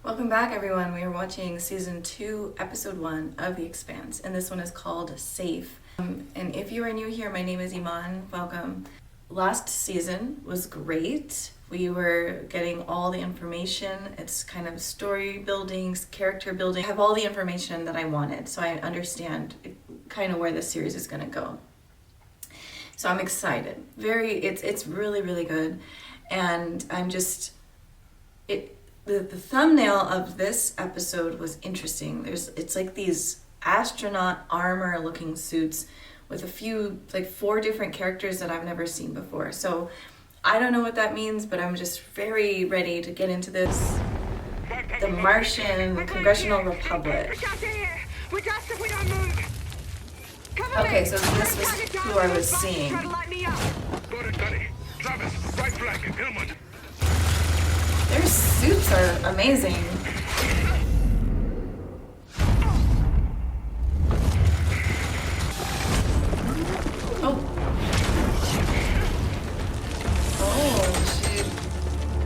Welcome back, everyone. We are watching season 2, episode 1 of The Expanse, and this one is called Safe. And if you are new here, my name is Iman. Welcome. Last season was great. We were getting all the information. It's kind of story building, character building. I have all the information that I wanted, so I understand kind of where this series is going to go. So I'm excited. It's really, really good. And I'm just, the thumbnail of this episode was interesting. It's like these astronaut armor looking suits with a few, like 4 different characters that I've never seen before. So I don't know what that means, but I'm just very ready to get into this. The Martian Congressional Republic. Okay, so this was who I was seeing. Their suits are amazing.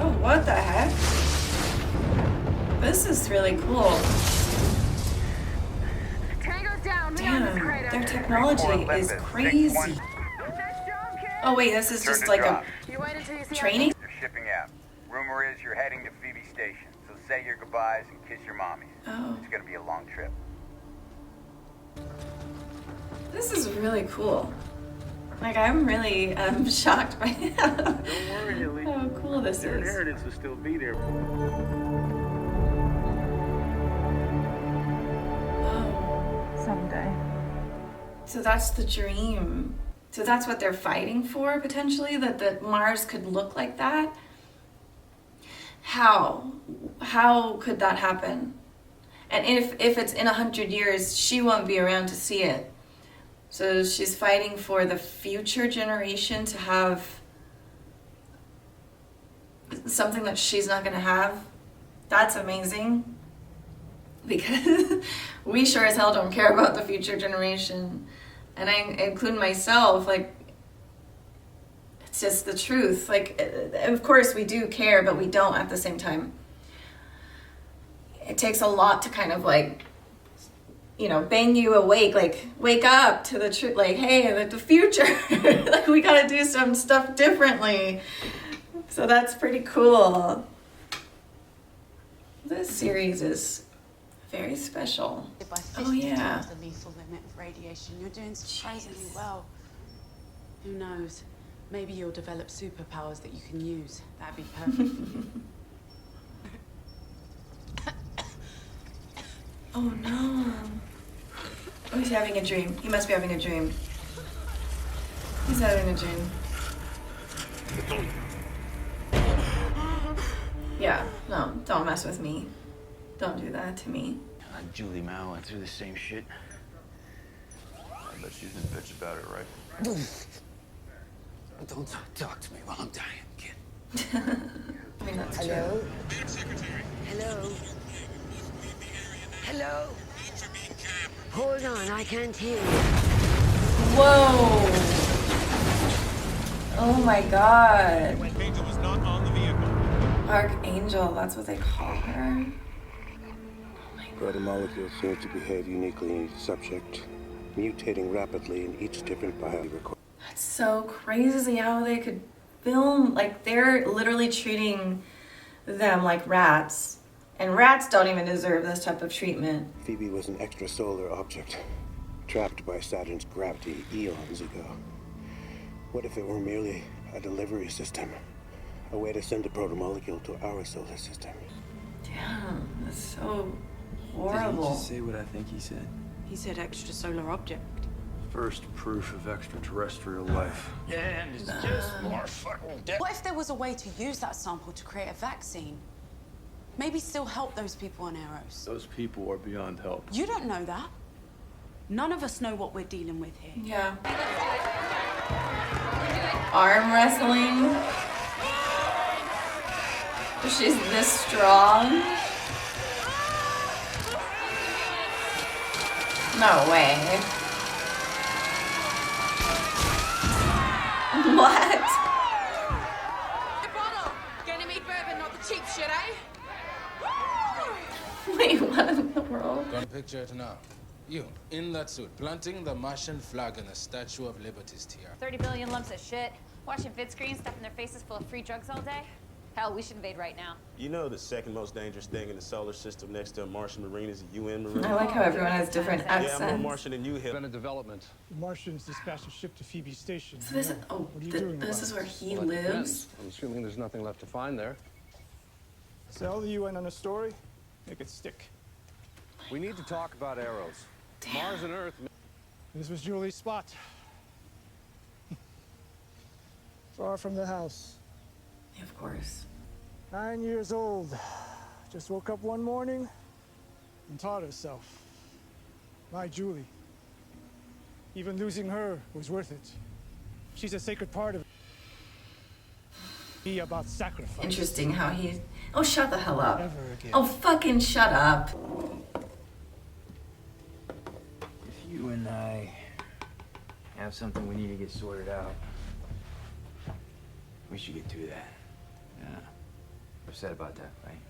Oh, what the heck? This is really cool. Damn, their technology is crazy. Oh wait, this is just like a training? You're shipping out. Rumor is you're heading to Phoebe Station, so say your goodbyes and kiss your mommies. Oh. It's gonna be a long trip. This is really cool. Like, I'm really shocked by Don't worry, Ellie. how cool this Your is. inheritance will still be there. Oh. Someday. So that's the dream. So that's what they're fighting for, potentially? That Mars could look like that? How? How could that happen? And if it's in 100 years, she won't be around to see it. So she's fighting for the future generation to have something that she's not going to have. That's amazing. Because we sure as hell don't care about the future generation. And I include myself, like, it's just the truth. Like, of course we do care, but we don't at the same time. It takes a lot to kind of like, you know, bang you awake, like, wake up to the truth, like, hey, like, the future, like, we gotta do some stuff differently. So that's pretty cool. This series is very special. Oh yeah. The lethal limit of radiation. You're doing surprisingly well. Who knows? Maybe you'll develop superpowers that you can use. That'd be perfect. Oh no. Oh, he's having a dream. He must be having a dream. He's having a dream. Yeah, no, don't mess with me. Don't do that to me. Julie Mao went through the same shit. I bet she's been bitch about it, right? Don't talk to me while I'm dying, kid. I mean, that's Hello? true. Hello? Hello? Hold on, I can't hear you. Whoa! Oh my god. Archangel was not on the vehicle. Archangel, that's what they call her? Protomolecules seem to behave uniquely in each subject, mutating rapidly in each different biorecord. That's so crazy how they could film, like, they're literally treating them like rats. And rats don't even deserve this type of treatment. Phoebe was an extrasolar object, trapped by Saturn's gravity eons ago. What if it were merely a delivery system? A way to send a protomolecule to our solar system? Damn, that's so Did he horrible. just say what I think he said? He said extrasolar object. First proof of extraterrestrial life. And it's just more fucking death. What if there was a way to use that sample to create a vaccine? Maybe still help those people on Eros. Those people are beyond help. You don't know that. None of us know what we're dealing with here. Yeah. Arm wrestling. She's this strong. No way. What? The bottle! Gonna me bourbon, not the cheap shit, eh? Wait, what in the world? Gonna picture it now. You, in that suit, planting the Martian flag in the Statue of Liberty's tiara. 30 billion lumps of shit. Watching vid screens, stuffing their faces full of free drugs all day. Hell, we should invade right now. You know the second most dangerous thing in the solar system next to a Martian marine is a UN marine? I like how everyone has different accents. Yeah, I'm more Martian than you have. Been a development. The Martians dispatched a ship to Phoebe Station. So this is, this is where he lives? I'm assuming there's nothing left to find there. Sell the UN on a story, make it stick. We need to talk about arrows. Damn. Mars and Earth. This was Julie's spot. Far from the house. Yeah, of course. 9 years old. Just woke up one morning and taught herself. My Julie. Even losing her was worth it. She's a sacred part of it. Be about sacrifice. Interesting how he... Oh, shut the hell up. Never again. Oh, fucking shut up. If you and I have something we need to get sorted out, we should get to that. Yeah. Upset about that, right?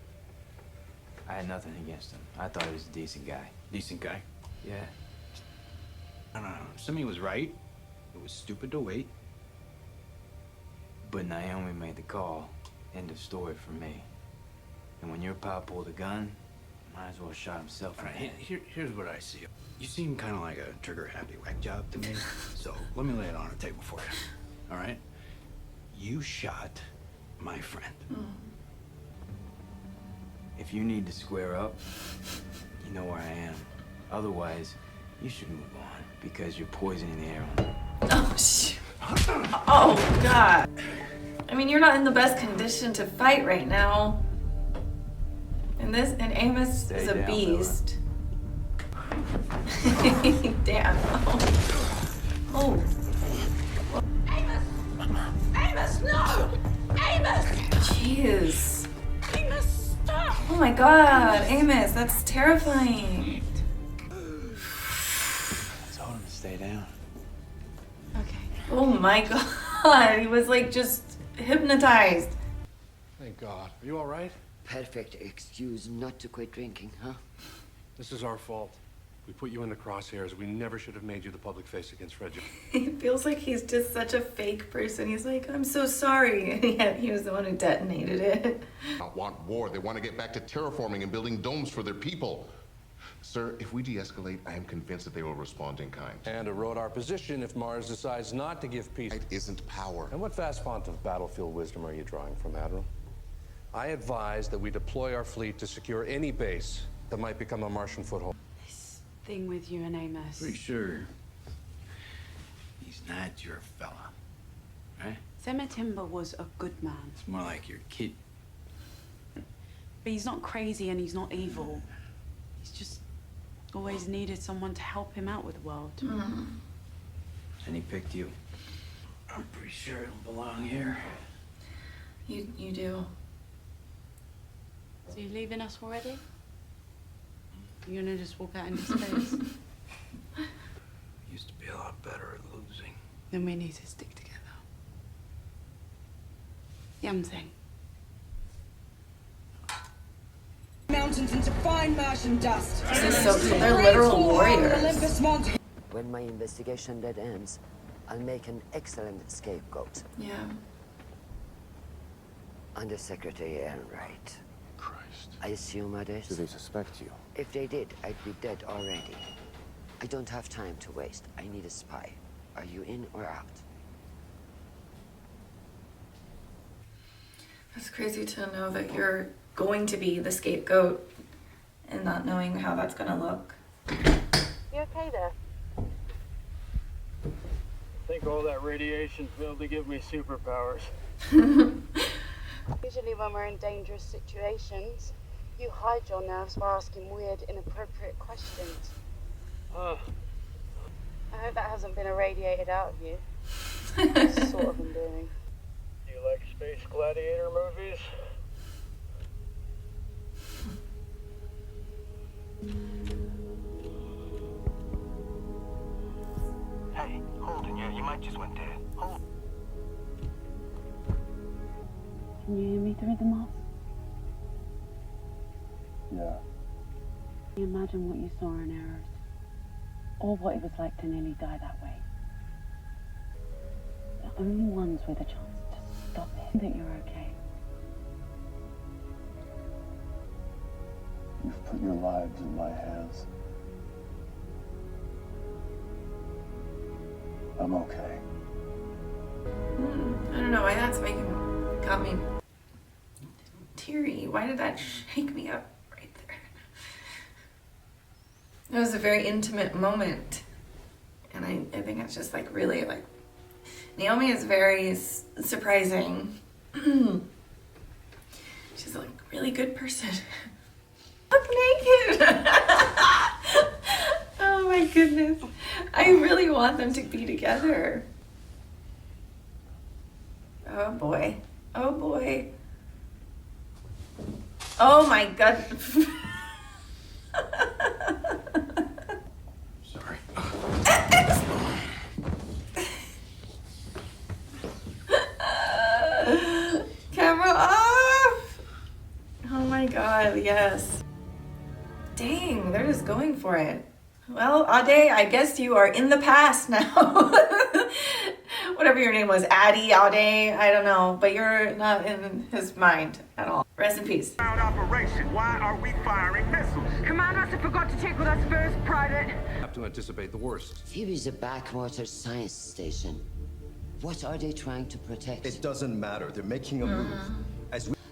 I had nothing against him. I thought he was a decent guy. Decent guy. Yeah. I don't know. Somebody was right. It was stupid to wait. But Naomi made the call. End of story for me. And when your pop pulled a gun, might as well shot himself. All right, here's what I see. You seem kind of like a trigger-happy whack job to me. So let me lay it on the table for you. All right? You shot my friend. If you need to square up, you know where I am. Otherwise, you should move on because you're poisoning the air. Oh, shit. Oh, God. I mean, you're not in the best condition to fight right now. And Amos is a beast. Damn. Oh. Amos, no! Amos! Jeez. Amos, stop! Oh my God, Amos, that's terrifying. I told him to stay down. Okay. Oh my God, he was like just hypnotized. Thank God. Are you all right? Perfect excuse not to quit drinking, huh? This is our fault. We put you in the crosshairs. We never should have made you the public face against Reggie. It feels like he's just such a fake person. He's like, I'm so sorry. And yet he was the one who detonated it. Don't want war. They want to get back to terraforming and building domes for their people. Sir, if we de-escalate, I am convinced that they will respond in kind. And erode our position if Mars decides not to give peace. It isn't power. And what vast font of battlefield wisdom are you drawing from, Admiral? I advise that we deploy our fleet to secure any base that might become a Martian foothold. This thing with you and Amos. Pretty sure he's not your fella, right? Sematimba was a good man. It's more like your kid. But he's not crazy and he's not evil. He's just always needed someone to help him out with the world. And he picked you. I'm pretty sure I don't belong here. You do. So you leaving us already? You're gonna just walk out into space? Used to be a lot better at losing. Then we need to stick together. Young thing. Mountains into fine Martian dust. This is so cool. They're literal warriors. When my investigation dead ends, I'll make an excellent scapegoat. Yeah. Undersecretary Enright. Christ. I assume others? Do they suspect you? If they did, I'd be dead already. I don't have time to waste. I need a spy. Are you in or out? It's crazy to know that you're going to be the scapegoat and not knowing how that's going to look. You okay there? I think all that radiation failed to give me superpowers. Usually when we're in dangerous situations, you hide your nerves by asking weird, inappropriate questions. I hope that hasn't been irradiated out of you. Sort of endearing. Do you like space gladiator movies? Hey, Holden, you might just went dead. Hold. Can you hear me through the mask? Yeah. Imagine what you saw in Errors, or what it was like to nearly die that way. The only ones with a chance to stop it, that you're okay. You've put your lives in my hands. I'm okay. I don't know why that's got me teary. Why did that shake me up right there? It was a very intimate moment. And I think it's just like really like, Naomi is very surprising. She's a like, really good person. Look naked. Oh my goodness. I really want them to be together. Oh boy. Oh boy. Oh my god. Sorry. Camera off. Oh my god, yes. Dang, they're just going for it. Well, Ade, I guess you are in the past now. Whatever your name was, Addie, Ade, I don't know, but you're not in his mind at all. Rest in peace. Operation. Why are we firing missiles? Commander, I forgot to check with us first, Private. Have to anticipate the worst. Phoebe's a backwater science station. What are they trying to protect? It doesn't matter. They're making a move.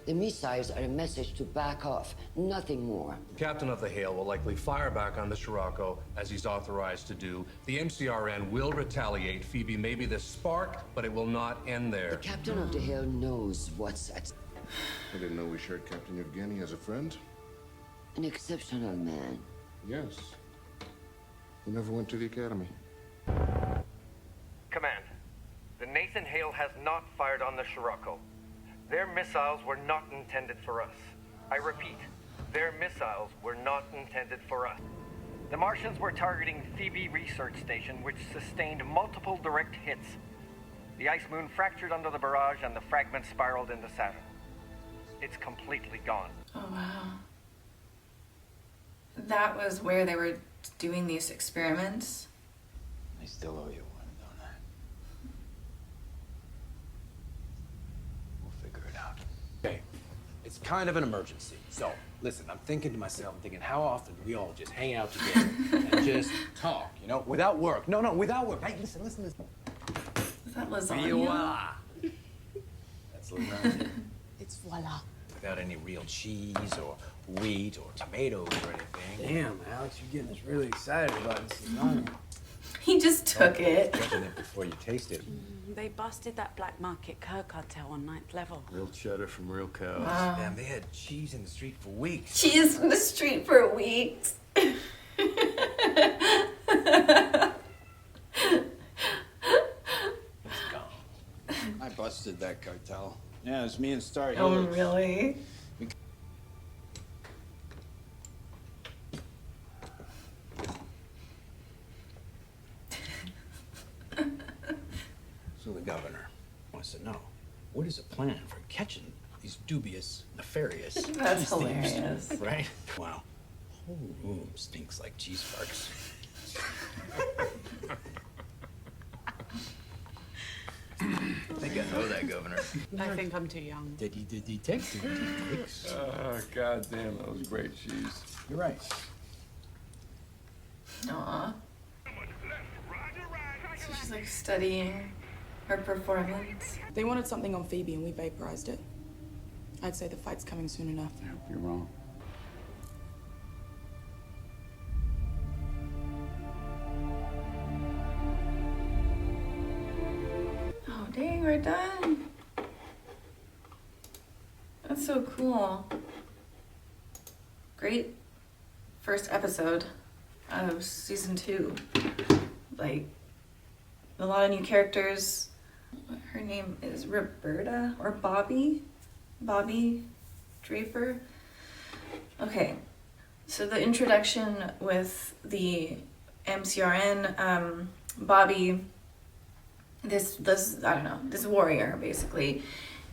The missiles are a message to back off, nothing more. Captain of the Hale will likely fire back on the Scirocco, as he's authorized to do. The MCRN will retaliate. Phoebe may be the spark, but it will not end there. The Captain of the Hale knows what's at... I didn't know we shared Captain Yevgeny as a friend. An exceptional man. Yes. He never went to the academy. Command, the Nathan Hale has not fired on the Scirocco. Their missiles were not intended for us. I repeat, their missiles were not intended for us. The Martians were targeting Phoebe Research Station, which sustained multiple direct hits. The ice moon fractured under the barrage and the fragments spiraled into Saturn. It's completely gone. Oh, wow. That was where they were doing these experiments. I still owe you one, don't I? We'll figure it out. Okay, it's kind of an emergency. So, listen, I'm thinking to myself, I'm thinking, how often do we all just hang out together and just talk, you know, without work? No, without work. Hey, listen. Is that lasagna? Voila. That's lasagna. It's voila. Without any real cheese or wheat or tomatoes or anything. Damn, Alex, you're getting us really excited about this lasagna. He just took it. Judging it before you taste it. They busted that black market curd cartel on 9th level. Real cheddar from real cows. Wow. Damn, they had cheese in the street for weeks. Cheese in the street for weeks. I busted that cartel. Yeah, it was me and Star. Oh, really? So the governor wants to know, what is a plan for catching these dubious, nefarious That's cheese thieves, hilarious. right? Wow. Whole room stinks like cheese sparks. I think I know that, Governor. I think I'm too young. The detective takes. Oh, goddamn, that was great cheese. You're right. Aw. So she's like studying her performance. They wanted something on Phoebe and we vaporized it. I'd say the fight's coming soon enough. I hope you're wrong. Oh, dang, we're done. That's so cool. Great first episode of season 2. Like, a lot of new characters. Her name is Roberta or Bobby? Bobby Draper. Okay, so the introduction with the MCRN, Bobby, this I don't know, this warrior basically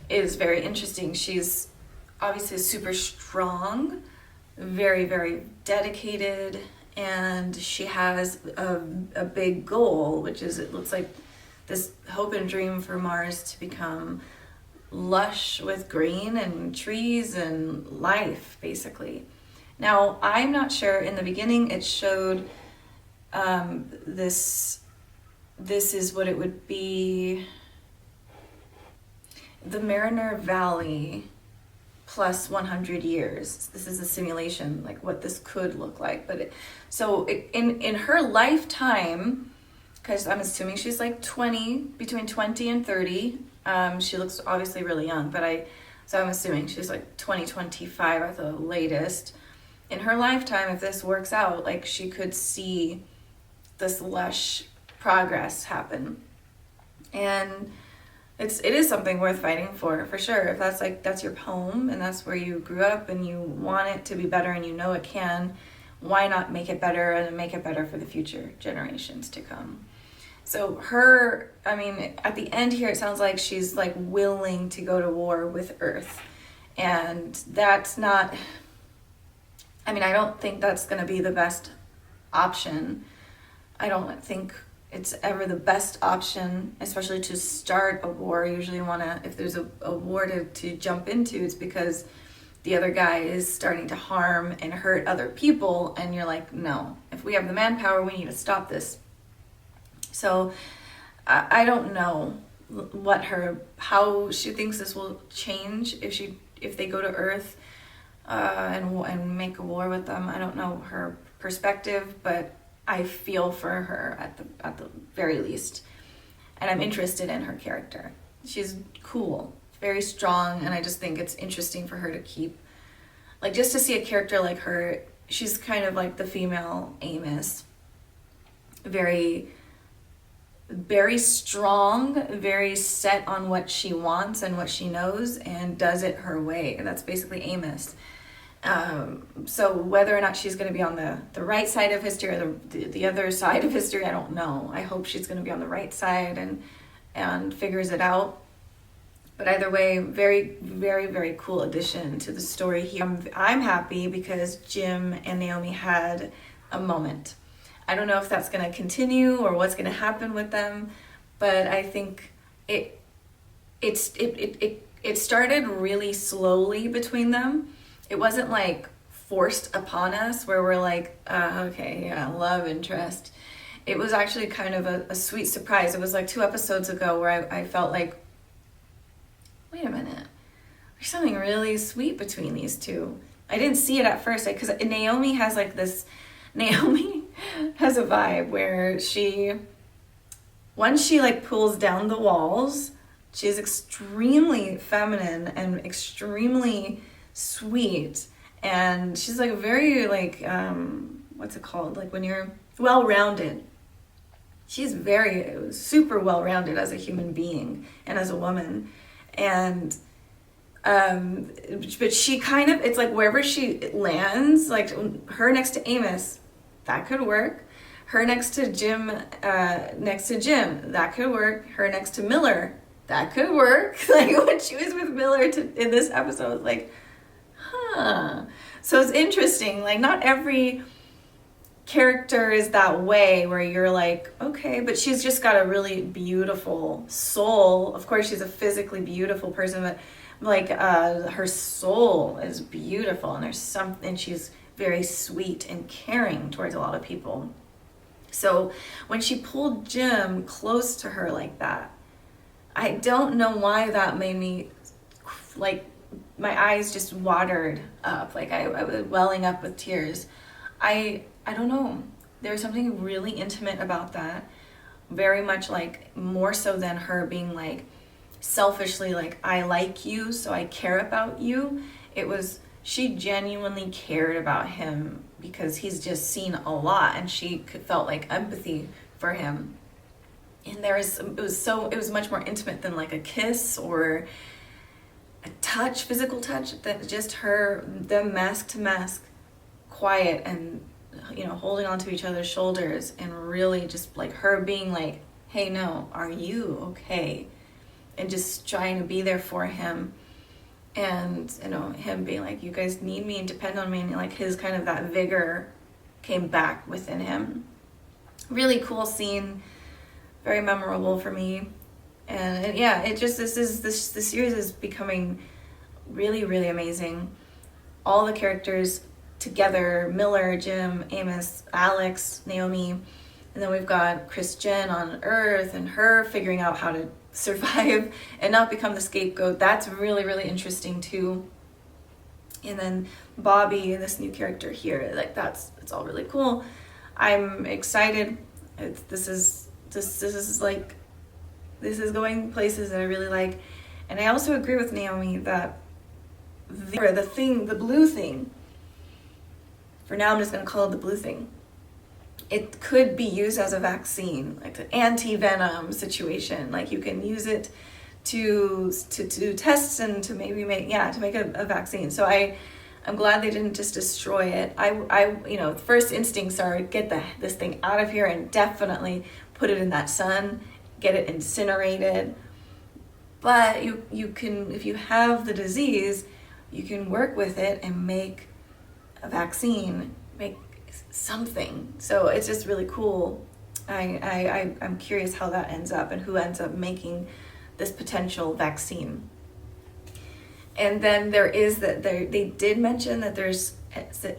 is very interesting. She's obviously super strong, very, very dedicated, and she has a big goal, which is, it looks like this hope and dream for Mars to become lush with green and trees and life, basically. Now, I'm not sure, in the beginning it showed this is what it would be, the Mariner Valley plus 100 years. This is a simulation, like what this could look like. But in her lifetime, because I'm assuming she's like 20, between 20 and 30. She looks obviously really young, so I'm assuming she's like 20, 25 at the latest. In her lifetime, if this works out, like she could see this lush progress happen. And it is something worth fighting for sure. If that's your home and that's where you grew up and you want it to be better and you know it can, why not make it better and make it better for the future generations to come? So at the end here, it sounds like she's like willing to go to war with Earth. And that's not, I don't think that's going to be the best option. I don't think it's ever the best option, especially to start a war. You usually want to, if there's a war to jump into, it's because the other guy is starting to harm and hurt other people, and you're like, no, if we have the manpower, we need to stop this. So I don't know how she thinks this will change if they go to Earth and make a war with them. I don't know her perspective, but I feel for her at the very least, and I'm interested in her character. She's cool, very strong, and I just think it's interesting for her to keep, like, just to see a character like her. She's kind of like the female Amos, very, very strong, very set on what she wants and what she knows, and does it her way. And that's basically Amos. So whether or not she's going to be on the right side of history or the other side of history, I don't know. I hope she's going to be on the right side and figures it out. But either way, very, very, very cool addition to the story here. I'm happy because Jim and Naomi had a moment. I don't know if that's going to continue or what's going to happen with them, but I think it started really slowly between them. It wasn't like forced upon us where we're like, okay, yeah, love interest. It was actually kind of a sweet surprise. It was like 2 episodes ago where I felt like, wait a minute, there's something really sweet between these two. I didn't see it at first because Naomi has a vibe where once she like pulls down the walls, she's extremely feminine and extremely sweet, and she's like very like what's it called, like when you're well-rounded. She's very super well-rounded as a human being and as a woman, and but she kind of, it's like wherever she lands, like her next to Amos, that could work. Her next to Jim, that could work. Her next to Miller, that could work. Like when she was with Miller in this episode, like, so it's interesting. Like not every character is that way where you're like, okay, but she's just got a really beautiful soul. Of course, she's a physically beautiful person, but like her soul is beautiful, and there's something, she's very sweet and caring towards a lot of people. So when she pulled Jim close to her like that, I don't know why that made me, like, my eyes just watered up. Like I was welling up with tears. I don't know. There's something really intimate about that. Very much like more so than her being like selfishly like, I like you, so I care about you. It was, she genuinely cared about him because he's just seen a lot, and she felt like empathy for him. And it was much more intimate than like a kiss or a touch, physical touch, that just them mask to mask, quiet, and holding onto each other's shoulders, and really just like her being like, hey, no, are you okay? And just trying to be there for him. and you know, him being like, you guys need me and depend on me, and like his kind of that vigor came back within him. Really cool scene, very memorable for me. And yeah, it just, the series is becoming really, really amazing. All the characters together, Miller, Jim, Amos, Alex, Naomi, and then we've got Chris Jen on Earth and her figuring out how to survive and not become the scapegoat. That's really, really interesting too. And then Bobby, this new character here, like it's all really cool. I'm excited. This is going places that I really like. And I also agree with Naomi that the blue thing, for now I'm just going to call it the blue thing, it could be used as a vaccine, like an anti-venom situation. Like you can use it to do tests and to maybe make a vaccine. So I'm glad they didn't just destroy it. I you know, first instincts are get this thing out of here and definitely put it in that sun, get it incinerated. But you can, if you have the disease, you can work with it and make a vaccine, make something. So it's just really cool. I'm curious how that ends up and who ends up making this potential vaccine. And then there is they did mention that there's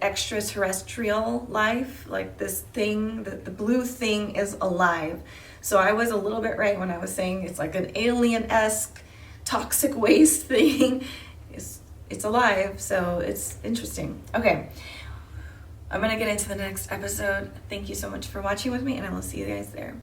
extraterrestrial life, like this thing, that the blue thing is alive. So I was a little bit right when I was saying it's like an alien-esque toxic waste thing. It's alive, so it's interesting. Okay, I'm gonna get into the next episode. Thank you so much for watching with me, and I will see you guys there.